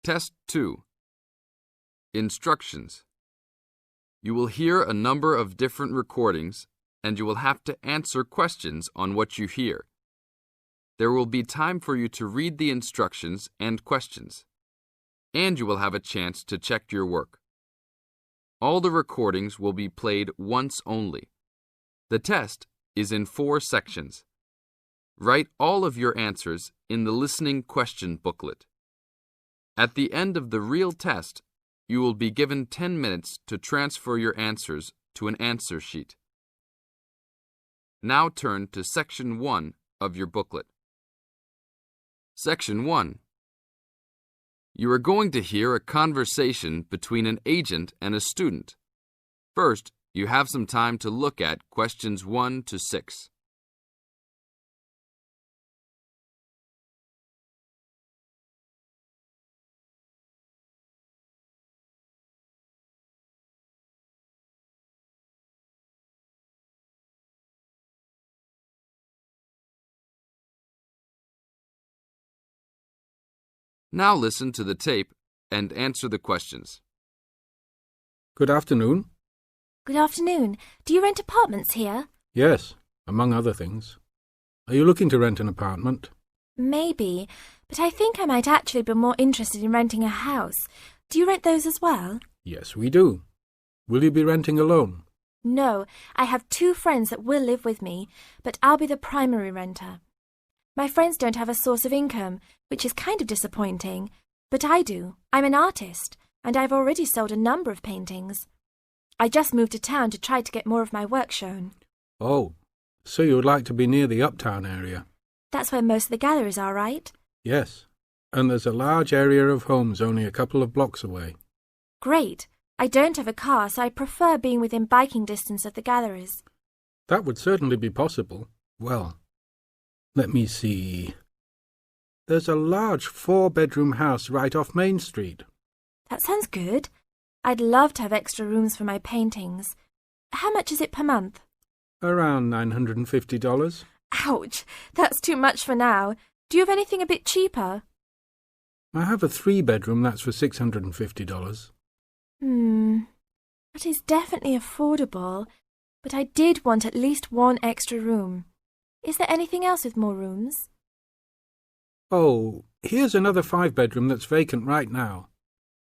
Test 2. Instructions. You will hear a number of different recordings, and you will have to answer questions on what you hear. There will be time for you to read the instructions and questions, and you will have a chance to check your work. All the recordings will be played once only. The test is in 4 sections. Write all of your answers in the listening question booklet. At the end of the real test, you will be given 10 minutes to transfer your answers to an answer sheet. Now turn to Section 1 of your booklet. Section 1. You are going to hear a conversation between an agent and a student. First, you have some time to look at questions 1 to 6. Now listen to the tape and answer the questions. Good afternoon. Good afternoon. Do you rent apartments here? Yes, among other things. Are you looking to rent an apartment? Maybe, but I think I might actually be more interested in renting a house. Do you rent those as well? Yes, we do. Will you be renting alone? No, I have 2 friends that will live with me, but I'll be the primary renter. My friends don't have a source of income, which is kind of disappointing, but I do. I'm an artist, and I've already sold a number of paintings. I just moved to town to try to get more of my work shown. Oh, so you would like to be near the uptown area? That's where most of the galleries are, right? Yes, and there's a large area of homes only a couple of blocks away. Great. I don't have a car, so I prefer being within biking distance of the galleries. That would certainly be possible. Well, let me see. There's a large 4-bedroom house right off Main Street. That sounds good. I'd love to have extra rooms for my paintings. How much is it per month? Around $950. Ouch, that's too much for now. Do you have anything a bit cheaper? I have a 3-bedroom that's for $650. That is definitely affordable, but I did want at least 1 extra room. Is there anything else with more rooms? Oh, here's another 5-bedroom that's vacant right now.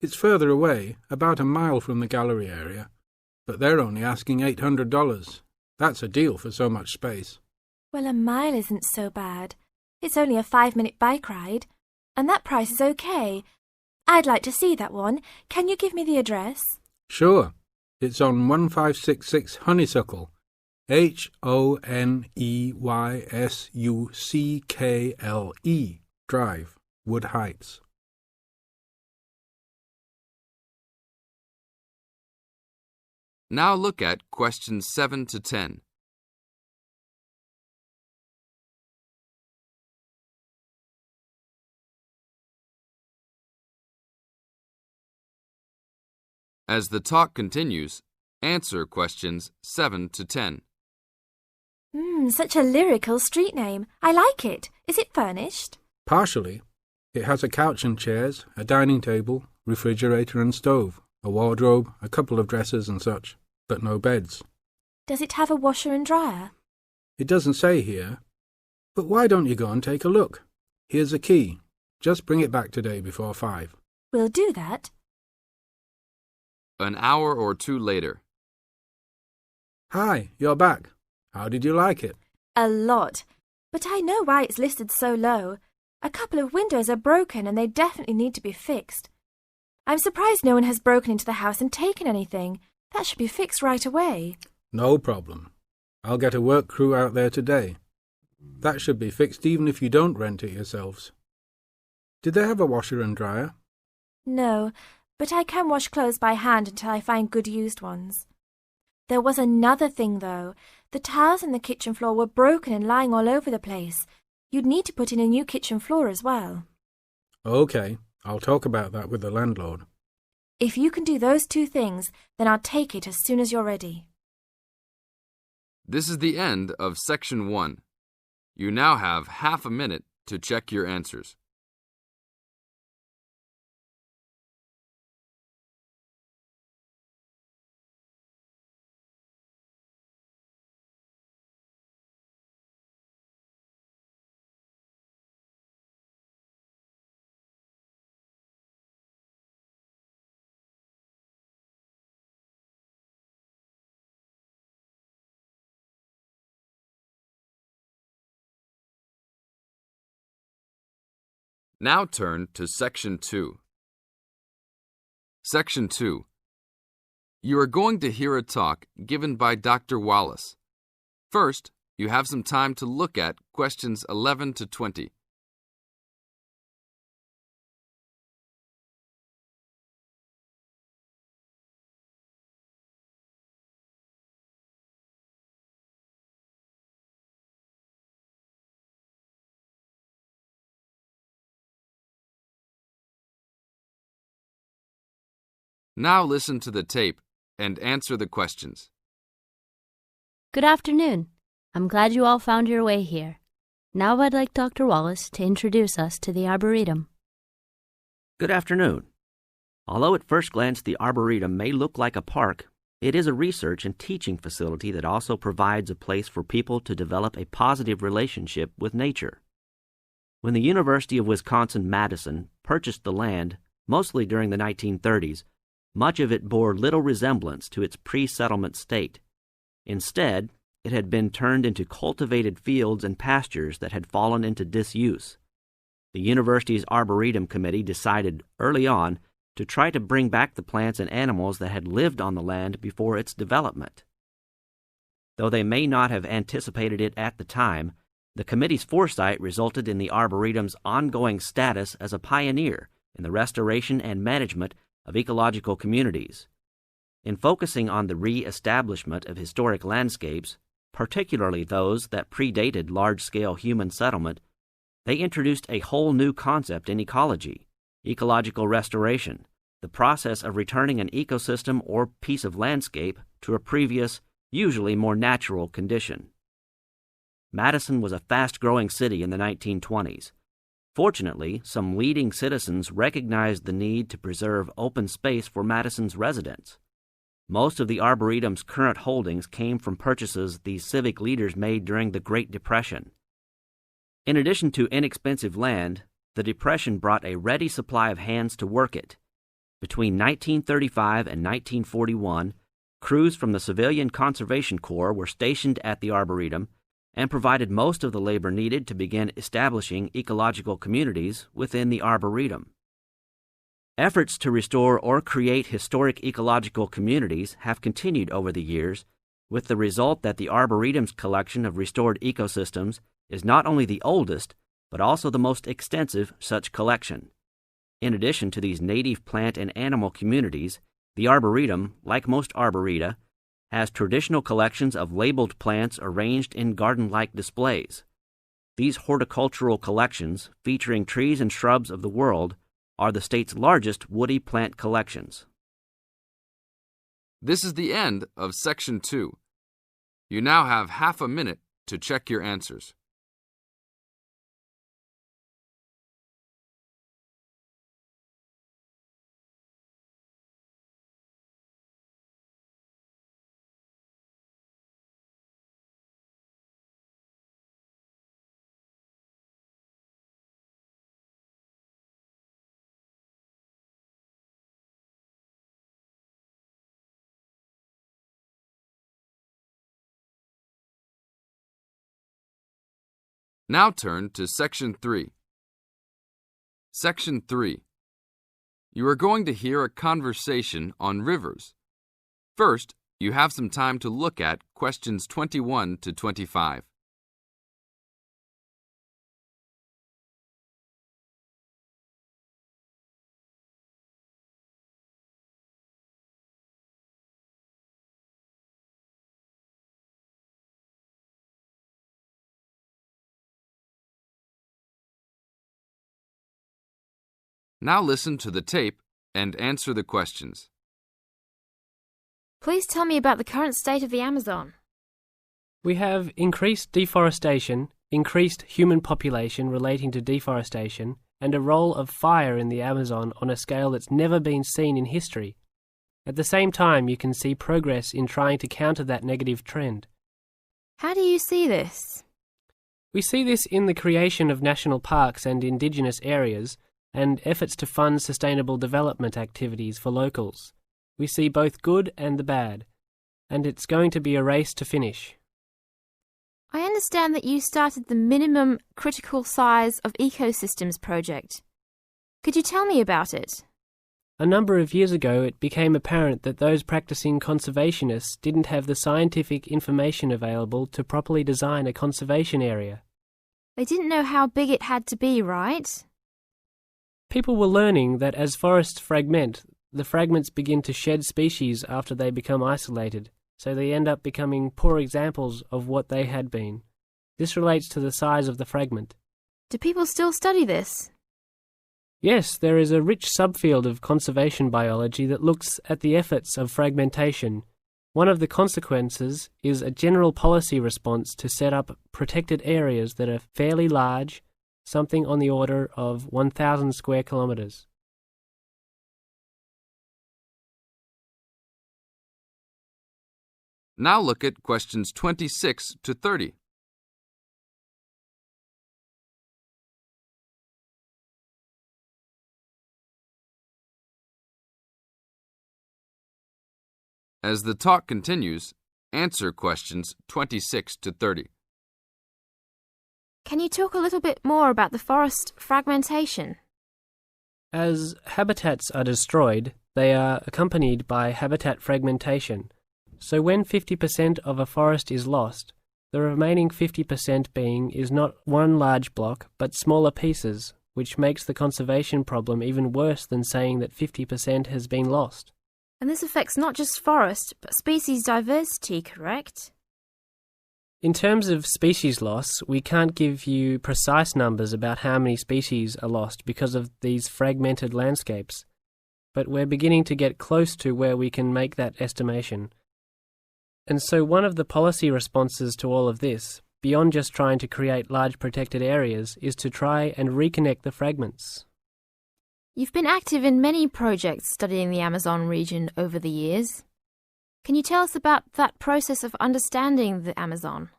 It's further away, about a mile from the gallery area, but they're only asking $800. That's a deal for so much space. Well, a mile isn't so bad. It's only a 5-minute bike ride, and that price is okay. I'd like to see that one. Can you give me the address? Sure. It's on 1566 Honeysuckle, Honeysuckle Drive, Wood Heights. Now look at questions 7 to 10. As the talk continues, answer questions 7 to 10. Such a lyrical street name. I like it. Is it furnished? Partially. It has a couch and chairs, a dining table, refrigerator and stove, a wardrobe, a couple of dressers and such, but no beds. Does it have a washer and dryer? It doesn't say here. But why don't you go and take a look? Here's a key. Just bring it back today before 5. We'll do that. An hour or 2 later. Hi, you're back. How did you like it? A lot. But I know why it's listed so low. A couple of windows are broken and they definitely need to be fixed. I'm surprised no one has broken into the house and taken anything. That should be fixed right away. No problem. I'll get a work crew out there today. That should be fixed even if you don't rent it yourselves. Did they have a washer and dryer? No, but I can wash clothes by hand until I find good used ones. There was another thing, though. The tiles in the kitchen floor were broken and lying all over the place. You'd need to put in a new kitchen floor as well. OK, I'll talk about that with the landlord. If you can do those 2 things, then I'll take it as soon as you're ready. This is the end of Section 1. You now have half a minute to check your answers. Now turn to Section 2. Section 2. You are going to hear a talk given by Dr. Wallace. First, you have some time to look at questions 11 to 20. Now listen to the tape and answer the questions. Good afternoon. I'm glad you all found your way here. Now I'd like Dr. Wallace to introduce us to the Arboretum. Good afternoon. Although at first glance the Arboretum may look like a park, it is a research and teaching facility that also provides a place for people to develop a positive relationship with nature. When the University of Wisconsin-Madison purchased the land, mostly during the 1930s, much of it bore little resemblance to its pre-settlement state. Instead, it had been turned into cultivated fields and pastures that had fallen into disuse. The university's Arboretum Committee decided early on to try to bring back the plants and animals that had lived on the land before its development. Though they may not have anticipated it at the time, the committee's foresight resulted in the Arboretum's ongoing status as a pioneer in the restoration and management of ecological communities. In focusing on the re-establishment of historic landscapes, particularly those that predated large-scale human settlement, they introduced a whole new concept in ecology, ecological restoration, the process of returning an ecosystem or piece of landscape to a previous, usually more natural condition. Madison was a fast-growing city in the 1920s. Fortunately, some leading citizens recognized the need to preserve open space for Madison's residents. Most of the Arboretum's current holdings came from purchases these civic leaders made during the Great Depression. In addition to inexpensive land, the Depression brought a ready supply of hands to work it. Between 1935 and 1941, crews from the Civilian Conservation Corps were stationed at the Arboretum and provided most of the labor needed to begin establishing ecological communities within the Arboretum. Efforts to restore or create historic ecological communities have continued over the years, with the result that the Arboretum's collection of restored ecosystems is not only the oldest, but also the most extensive such collection. In addition to these native plant and animal communities, the Arboretum, like most arboreta, has traditional collections of labeled plants arranged in garden-like displays. These horticultural collections, featuring trees and shrubs of the world, are the state's largest woody plant collections. This is the end of Section 2. You now have half a minute to check your answers. Now turn to Section 3. Section 3. You are going to hear a conversation on rivers. First, you have some time to look at questions 21 to 25. Now listen to the tape and answer the questions. Please tell me about the current state of the Amazon. We have increased deforestation, increased human population relating to deforestation, and a role of fire in the Amazon on a scale that's never been seen in history. At the same time, you can see progress in trying to counter that negative trend. How do you see this? We see this in the creation of national parks and indigenous areas, and efforts to fund sustainable development activities for locals. We see both good and the bad, and it's going to be a race to finish. I understand that you started the Minimum Critical Size of Ecosystems project. Could you tell me about it? A number of years ago, it became apparent that those practicing conservationists didn't have the scientific information available to properly design a conservation area. They didn't know how big it had to be, right? People were learning that as forests fragment, the fragments begin to shed species after they become isolated, so they end up becoming poor examples of what they had been. This relates to the size of the fragment. Do people still study this? Yes, there is a rich subfield of conservation biology that looks at the efforts of fragmentation. One of the consequences is a general policy response to set up protected areas that are fairly large, something on the order of 1,000 square kilometres. Now look at questions 26 to 30. As the talk continues, answer questions 26 to 30. Can you talk a little bit more about the forest fragmentation? As habitats are destroyed, they are accompanied by habitat fragmentation. So when 50% of a forest is lost, the remaining 50% being is not one large block, but smaller pieces, which makes the conservation problem even worse than saying that 50% has been lost. And this affects not just forest, but species diversity, correct? In terms of species loss, we can't give you precise numbers about how many species are lost because of these fragmented landscapes, but we're beginning to get close to where we can make that estimation. And so one of the policy responses to all of this, beyond just trying to create large protected areas, is to try and reconnect the fragments. You've been active in many projects studying the Amazon region over the years. Can you tell us about that process of understanding the Amazon?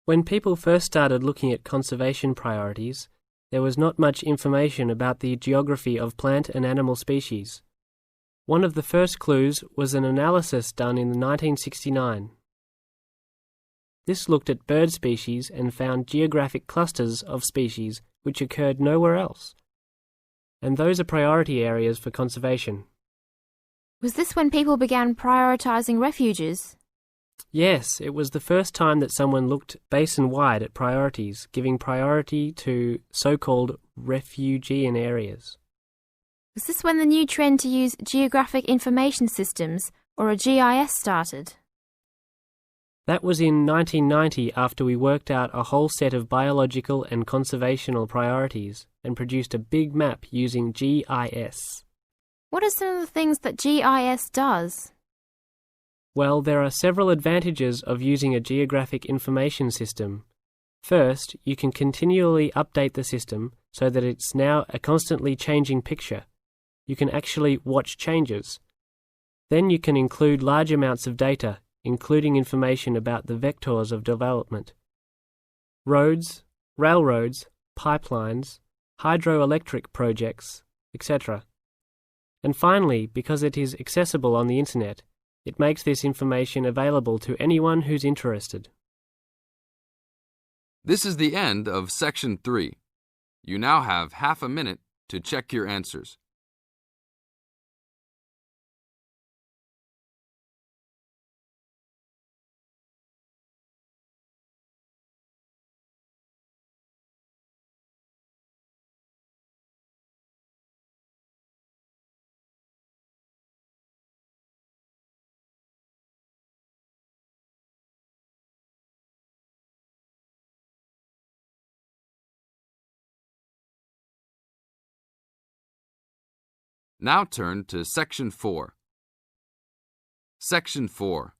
When people first started looking at conservation priorities, there was not much information about the geography of plant and animal species. One of the first clues was an analysis done in 1969. This looked at bird species and found geographic clusters of species which occurred nowhere else. And those are priority areas for conservation. Was this when people began prioritizing refuges? Yes, it was the first time that someone looked basin-wide at priorities, giving priority to so-called refugean areas. Was this when the new trend to use geographic information systems, or a GIS, started? That was in 1990 after we worked out a whole set of biological and conservational priorities and produced a big map using GIS. What are some of the things that GIS does? Well, there are several advantages of using a geographic information system. First, you can continually update the system so that it's now a constantly changing picture. You can actually watch changes. Then you can include large amounts of data, including information about the vectors of development. Roads, railroads, pipelines, hydroelectric projects, etc. And finally, because it is accessible on the internet, it makes this information available to anyone who's interested. This is the end of Section 3. You now have half a minute to check your answers. Now turn to Section 4. Section 4.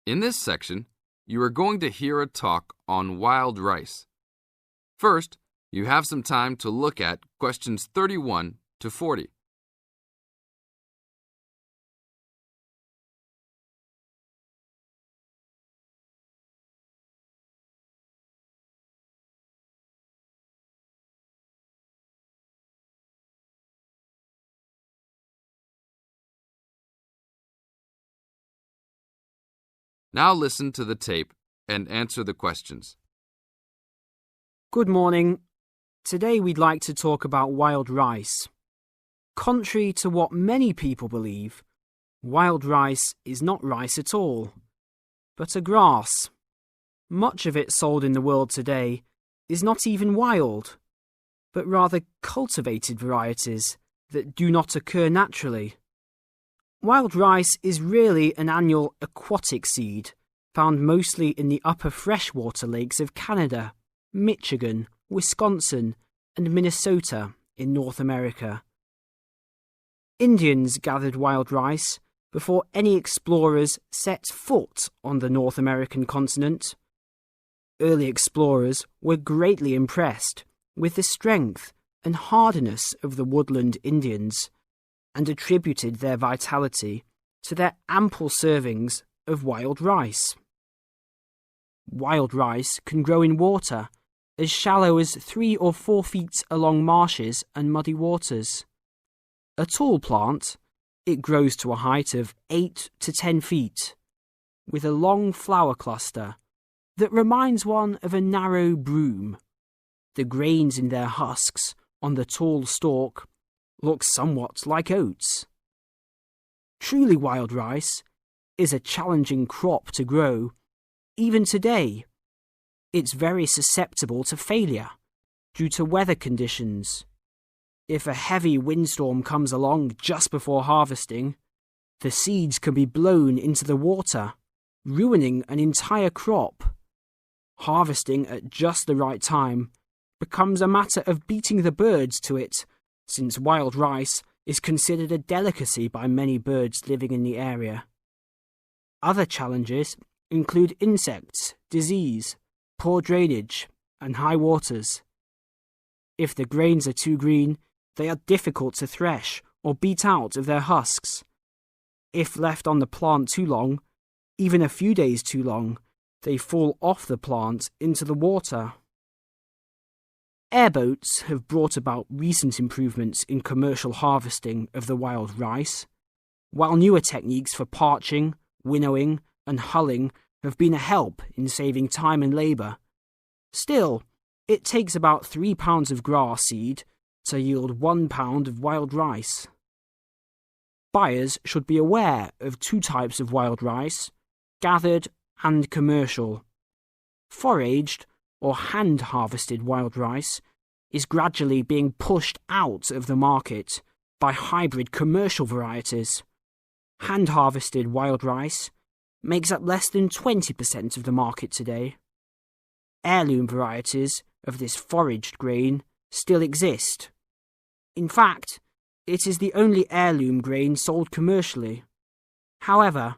In this section, you are going to hear a talk on wild rice. First, you have some time to look at questions 31 to 40. Now listen to the tape and answer the questions. Good morning. Today we'd like to talk about wild rice. Contrary to what many people believe, wild rice is not rice at all, but a grass. Much of it sold in the world today is not even wild, but rather cultivated varieties that do not occur naturally. Wild rice is really an annual aquatic seed found mostly in the upper freshwater lakes of Canada, Michigan, Wisconsin, and Minnesota in North America. Indians gathered wild rice before any explorers set foot on the North American continent. Early explorers were greatly impressed with the strength and hardiness of the woodland Indians and attributed their vitality to their ample servings of wild rice. Wild rice can grow in water as shallow as 3 or 4 feet along marshes and muddy waters. A tall plant, it grows to a height of 8 to 10 feet, with a long flower cluster that reminds one of a narrow broom. The grains in their husks on the tall stalk look somewhat like oats. Truly wild rice is a challenging crop to grow. Even today, it's very susceptible to failure due to weather conditions. If a heavy windstorm comes along just before harvesting, the seeds can be blown into the water, ruining an entire crop. Harvesting at just the right time becomes a matter of beating the birds to it, since wild rice is considered a delicacy by many birds living in the area. Other challenges include insects, disease, poor drainage, and high waters. If the grains are too green, they are difficult to thresh or beat out of their husks. If left on the plant too long, even a few days too long, they fall off the plant into the water. Airboats have brought about recent improvements in commercial harvesting of the wild rice, while newer techniques for parching, winnowing, and hulling have been a help in saving time and labour. Still, it takes about 3 pounds of grass seed to yield 1 pound of wild rice. Buyers should be aware of 2 types of wild rice, gathered and commercial. Foraged or hand-harvested wild rice is gradually being pushed out of the market by hybrid commercial varieties. Hand-harvested wild rice makes up less than 20% of the market today. Heirloom varieties of this foraged grain still exist. In fact, it is the only heirloom grain sold commercially. However,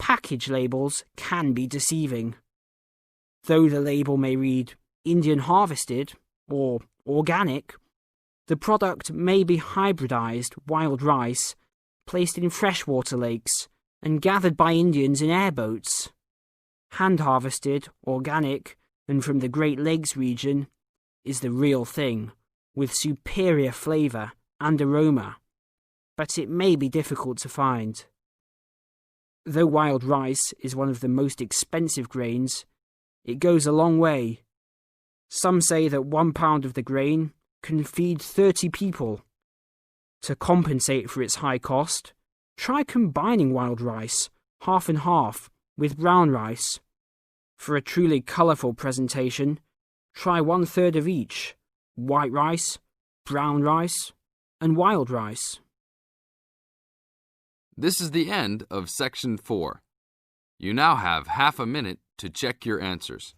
package labels can be deceiving. Though the label may read Indian harvested or organic, the product may be hybridized wild rice placed in freshwater lakes and gathered by Indians in airboats. Hand-harvested, organic, and from the Great Lakes region is the real thing, with superior flavour and aroma, but it may be difficult to find. Though wild rice is one of the most expensive grains, it goes a long way. Some say that 1 pound of the grain can feed 30 people. To compensate for its high cost, try combining wild rice, half and half, with brown rice. For a truly colourful presentation, try 1/3 of each: white rice, brown rice, and wild rice. This is the end of Section 4. You now have half a minute to check your answers.